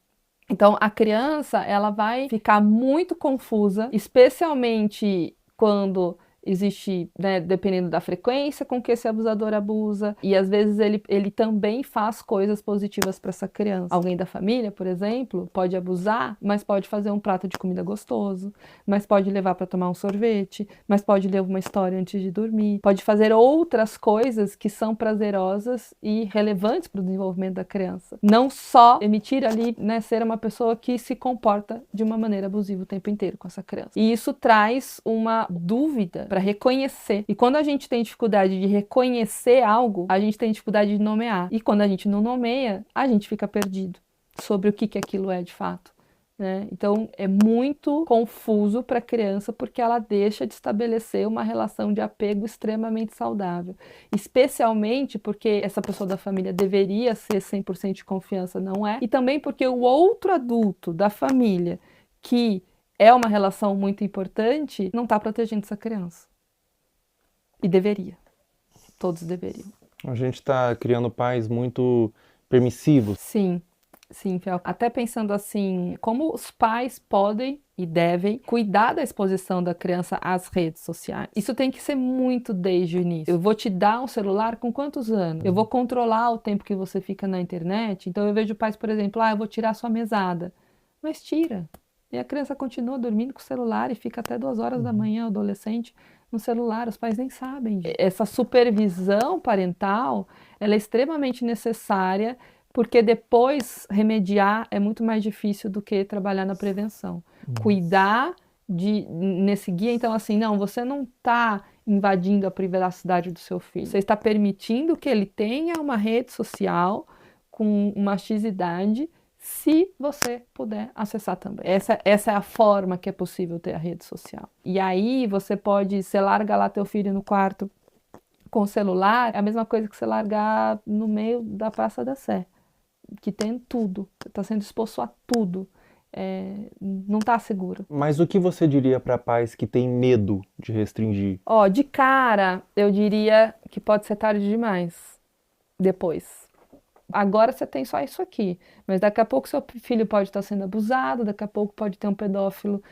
Então, a criança, ela vai ficar muito confusa, especialmente quando existe, né, dependendo da frequência com que esse abusador abusa, e às vezes ele também faz coisas positivas para essa criança. Alguém da família, por exemplo, pode abusar, mas pode fazer um prato de comida gostoso, mas pode levar para tomar um sorvete, mas pode ler uma história antes de dormir, pode fazer outras coisas que são prazerosas e relevantes para o desenvolvimento da criança. Não só emitir ali, né, ser uma pessoa que se comporta de uma maneira abusiva o tempo inteiro com essa criança. E isso traz uma dúvida para reconhecer. E quando a gente tem dificuldade de reconhecer algo, a gente tem dificuldade de nomear. E quando a gente não nomeia, a gente fica perdido sobre o que aquilo é de fato, né? Então é muito confuso para a criança porque ela deixa de estabelecer uma relação de apego extremamente saudável, especialmente porque essa pessoa da família deveria ser 100% de confiança, não é? E também porque o outro adulto da família, que é uma relação muito importante, não está protegendo essa criança. E deveria. Todos deveriam. A gente está criando pais muito permissivos. Sim. Sim, Fel. Até pensando assim, como os pais podem e devem cuidar da exposição da criança às redes sociais. Isso tem que ser muito desde o início. Eu vou te dar um celular com quantos anos? Eu vou controlar o tempo que você fica na internet. Então eu vejo pais, por exemplo, eu vou tirar sua mesada. Mas tira. E a criança continua dormindo com o celular e fica até 2 horas da manhã, o adolescente, no celular. Os pais nem sabem. Essa supervisão parental, ela é extremamente necessária, porque depois remediar é muito mais difícil do que trabalhar na prevenção. Cuidar nesse guia, então assim, não, você não está invadindo a privacidade do seu filho. Você está permitindo que ele tenha uma rede social com uma X-idade, se você puder acessar também. Essa é a forma que é possível ter a rede social. E aí você larga lá teu filho no quarto com o celular, é a mesma coisa que você largar no meio da Praça da Sé, que tem tudo, você está sendo exposto a tudo, não está seguro. Mas o que você diria para pais que têm medo de restringir? De cara, eu diria que pode ser tarde demais, depois. Agora você tem só isso aqui, mas daqui a pouco seu filho pode estar sendo abusado, daqui a pouco pode ter um pedófilo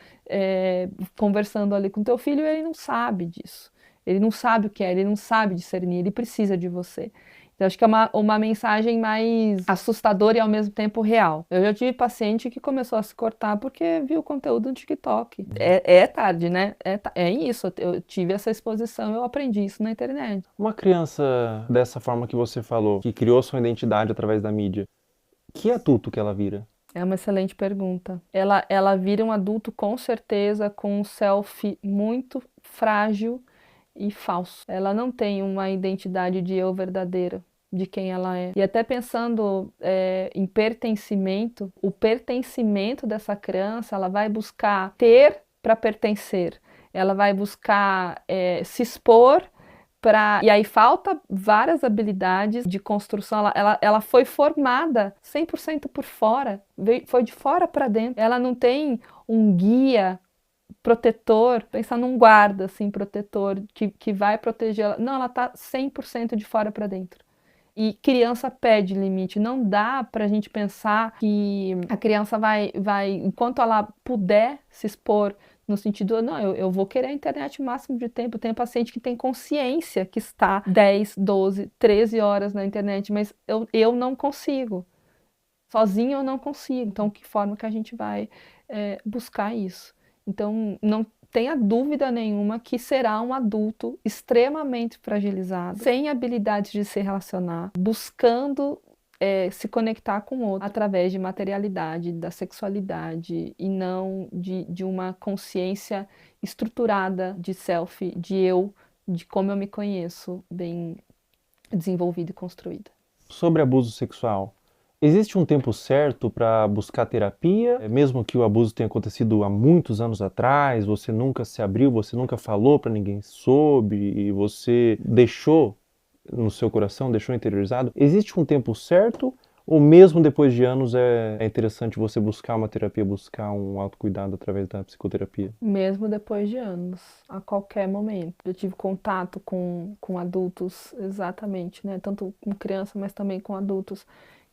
conversando ali com teu filho e ele não sabe disso. Ele não sabe o que é, ele não sabe discernir, ele precisa de você. Então, acho que é uma mensagem mais assustadora e ao mesmo tempo real. Eu já tive paciente que começou a se cortar porque viu o conteúdo no TikTok. É tarde, né? É isso, eu tive essa exposição, eu aprendi isso na internet. Uma criança dessa forma que você falou, que criou sua identidade através da mídia, que adulto que ela vira? É uma excelente pergunta. Ela vira um adulto com certeza com um selfie muito frágil e falso. Ela não tem uma identidade de eu verdadeira, de quem ela é. E até pensando em pertencimento, o pertencimento dessa criança, ela vai buscar ter para pertencer. Ela vai buscar se expor para... E aí falta várias habilidades de construção. Ela foi formada 100% por fora, foi de fora para dentro. Ela não tem um guia protetor, pensar num guarda, assim, protetor, que vai proteger ela. Não, ela tá 100% de fora para dentro. E criança pede limite. Não dá pra gente pensar que a criança vai, enquanto ela puder se expor, no sentido, não, eu vou querer a internet o máximo de tempo. Tem paciente que tem consciência que está 10, 12, 13 horas na internet, mas eu não consigo. Sozinho eu não consigo. Então, que forma que a gente vai buscar isso? Então, não tenha dúvida nenhuma que será um adulto extremamente fragilizado, sem habilidades de se relacionar, buscando se conectar com o outro através de materialidade, da sexualidade e não de uma consciência estruturada de self, de eu, de como eu me conheço, bem desenvolvida e construída. Sobre abuso sexual, existe um tempo certo para buscar terapia? Mesmo que o abuso tenha acontecido há muitos anos atrás, você nunca se abriu, você nunca falou para ninguém soube, e você deixou no seu coração, deixou interiorizado. Existe um tempo certo? Ou mesmo depois de anos é interessante você buscar uma terapia, buscar um autocuidado através da psicoterapia? Mesmo depois de anos, a qualquer momento. Eu tive contato com adultos, exatamente, né? Tanto com criança, mas também com adultos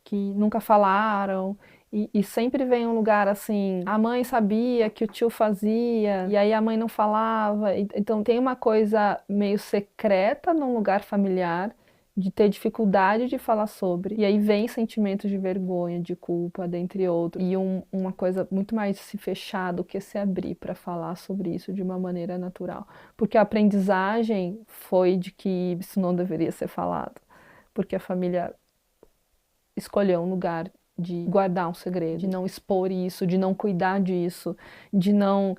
que nunca falaram E sempre vem um lugar assim, a mãe sabia que o tio fazia, e aí a mãe não falava. Então tem uma coisa meio secreta num lugar familiar, de ter dificuldade de falar sobre. E aí vem sentimentos de vergonha, de culpa, dentre outros. E uma coisa muito mais se fechar do que se abrir para falar sobre isso de uma maneira natural. Porque a aprendizagem foi de que isso não deveria ser falado. Porque a família escolheu um lugar de guardar um segredo, de não expor isso, de não cuidar disso, de não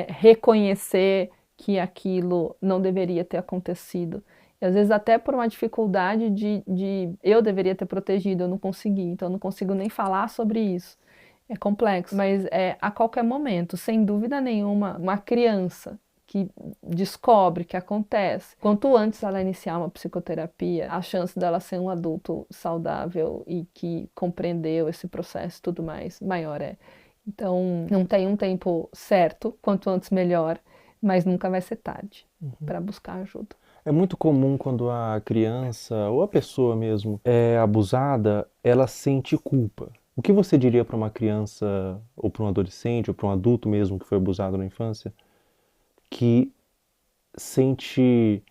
reconhecer que aquilo não deveria ter acontecido. E às vezes até por uma dificuldade de eu deveria ter protegido, eu não consegui, então eu não consigo nem falar sobre isso. É complexo, mas a qualquer momento, sem dúvida nenhuma, uma criança que descobre que acontece, quanto antes ela iniciar uma psicoterapia, a chance dela ser um adulto saudável e que compreendeu esse processo e tudo mais, maior é. Então, não tem um tempo certo, quanto antes melhor, mas nunca vai ser tarde para buscar ajuda. É muito comum quando a criança ou a pessoa mesmo é abusada, ela sente culpa. O que você diria para uma criança ou para um adolescente ou para um adulto mesmo que foi abusado na infância, que sente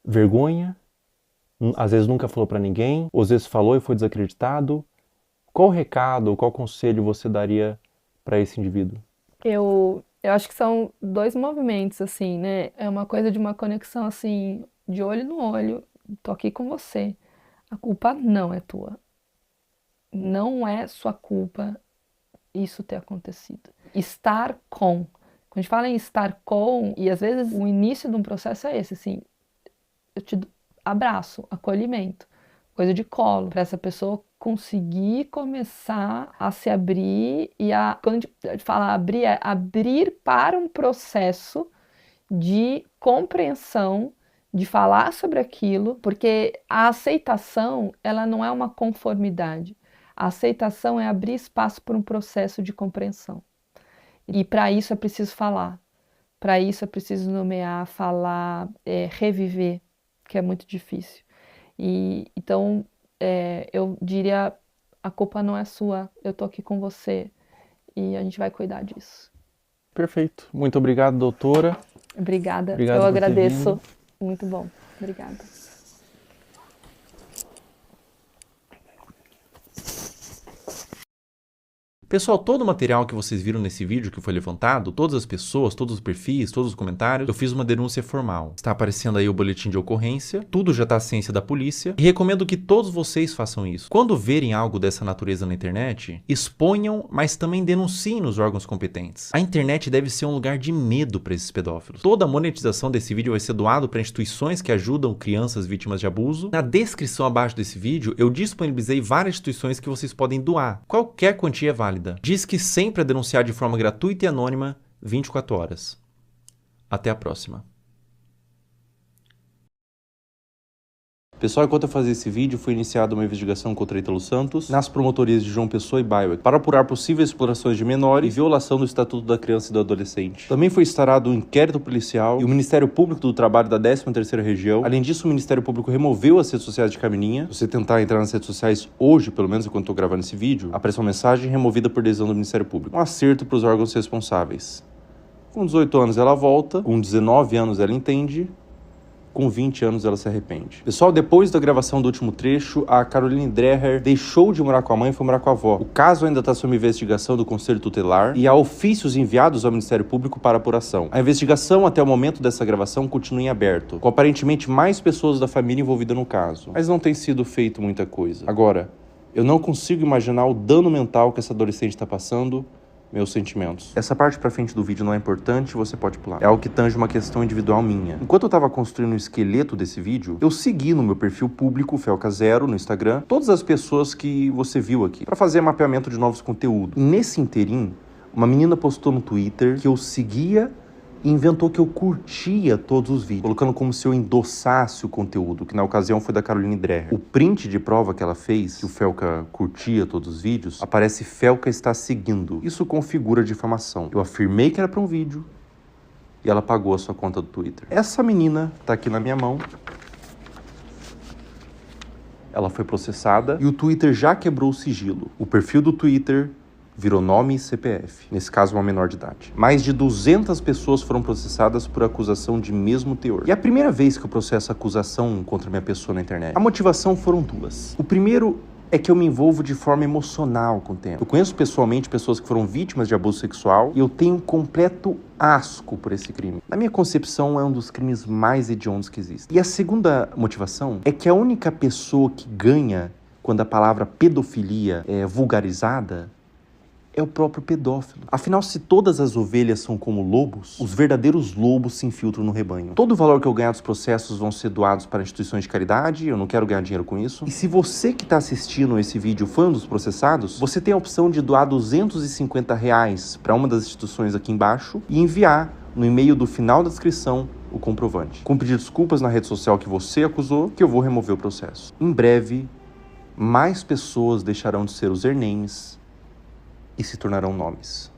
vergonha, às vezes nunca falou para ninguém, ou às vezes falou e foi desacreditado? Qual recado, qual conselho você daria para esse indivíduo? Eu acho que são dois movimentos, assim, né? É uma coisa de uma conexão, assim, de olho no olho. Tô aqui com você. A culpa não é tua. Não é sua culpa isso ter acontecido. Estar com. Quando a gente fala em estar com, e às vezes o início de um processo é esse, assim, eu te abraço, acolhimento, coisa de colo, para essa pessoa conseguir começar a se abrir e quando a gente fala abrir, é abrir para um processo de compreensão, de falar sobre aquilo, porque a aceitação, ela não é uma conformidade. A aceitação é abrir espaço para um processo de compreensão. E para isso é preciso falar, para isso é preciso nomear, falar, reviver, que é muito difícil. Então, eu diria, a culpa não é sua, eu tô aqui com você e a gente vai cuidar disso. Perfeito. Muito obrigado, doutora. Obrigada, Obrigado eu por agradeço. Muito bom, obrigada. Pessoal, todo o material que vocês viram nesse vídeo que foi levantado, todas as pessoas, todos os perfis, todos os comentários, eu fiz uma denúncia formal. Está aparecendo aí o boletim de ocorrência, tudo já está à ciência da polícia e recomendo que todos vocês façam isso. Quando verem algo dessa natureza na internet, exponham, mas também denunciem nos órgãos competentes. A internet deve ser um lugar de medo para esses pedófilos. Toda a monetização desse vídeo vai ser doado para instituições que ajudam crianças vítimas de abuso. Na descrição abaixo desse vídeo, eu disponibilizei várias instituições que vocês podem doar. Qualquer quantia é válida. Diz que sempre a denunciar de forma gratuita e anônima 24 horas. Até a próxima. Pessoal, enquanto eu fazia esse vídeo, foi iniciada uma investigação contra Ítalo Santos nas promotorias de João Pessoa e Baiuec para apurar possíveis explorações de menor e violação do Estatuto da Criança e do Adolescente. Também foi instaurado um inquérito policial e o Ministério Público do Trabalho da 13ª Região. Além disso, o Ministério Público removeu as redes sociais de Camininha. Se você tentar entrar nas redes sociais hoje, pelo menos enquanto estou gravando esse vídeo, aparece uma mensagem removida por decisão do Ministério Público. Um acerto para os órgãos responsáveis. Com 18 anos ela volta, com 19 anos ela entende, com 20 anos ela se arrepende. Pessoal, depois da gravação do último trecho, a Caroline Dreher deixou de morar com a mãe e foi morar com a avó. O caso ainda está sob investigação do Conselho Tutelar e há ofícios enviados ao Ministério Público para apuração. A investigação até o momento dessa gravação continua em aberto, com aparentemente mais pessoas da família envolvidas no caso. Mas não tem sido feito muita coisa. Agora, eu não consigo imaginar o dano mental que essa adolescente está passando. Meus sentimentos. Essa parte pra frente do vídeo não é importante, você pode pular. É algo que tange uma questão individual minha. Enquanto eu tava construindo o esqueleto desse vídeo, eu segui no meu perfil público, Felca0, no Instagram, todas as pessoas que você viu aqui, pra fazer mapeamento de novos conteúdos. E nesse interim, uma menina postou no Twitter que eu seguia e inventou que eu curtia todos os vídeos, colocando como se eu endossasse o conteúdo, que na ocasião foi da Caroline Dreher. O print de prova que ela fez, que o Felca curtia todos os vídeos, aparece Felca está seguindo. Isso configura difamação. Eu afirmei que era para um vídeo e ela pagou a sua conta do Twitter. Essa menina tá aqui na minha mão. ela foi processada e o Twitter já quebrou o sigilo. O perfil do Twitter virou nome e CPF, nesse caso uma menor de idade. Mais de 200 pessoas foram processadas por acusação de mesmo teor. E é a primeira vez que eu processo acusação contra minha pessoa na internet. A motivação foram duas. O primeiro é que eu me envolvo de forma emocional com o tema. Eu conheço pessoalmente pessoas que foram vítimas de abuso sexual e eu tenho um completo asco por esse crime. Na minha concepção, é um dos crimes mais hediondos que existem. E a segunda motivação é que a única pessoa que ganha quando a palavra pedofilia é vulgarizada é o próprio pedófilo. Afinal, se todas as ovelhas são como lobos, os verdadeiros lobos se infiltram no rebanho. Todo o valor que eu ganhar dos processos vão ser doados para instituições de caridade, eu não quero ganhar dinheiro com isso. E se você que está assistindo esse vídeo foi um dos processados, você tem a opção de doar R$250 para uma das instituições aqui embaixo e enviar no e-mail do final da descrição o comprovante. Com pedir desculpas na rede social que você acusou, que eu vou remover o processo. Em breve, mais pessoas deixarão de ser usernames e se tornarão nomes.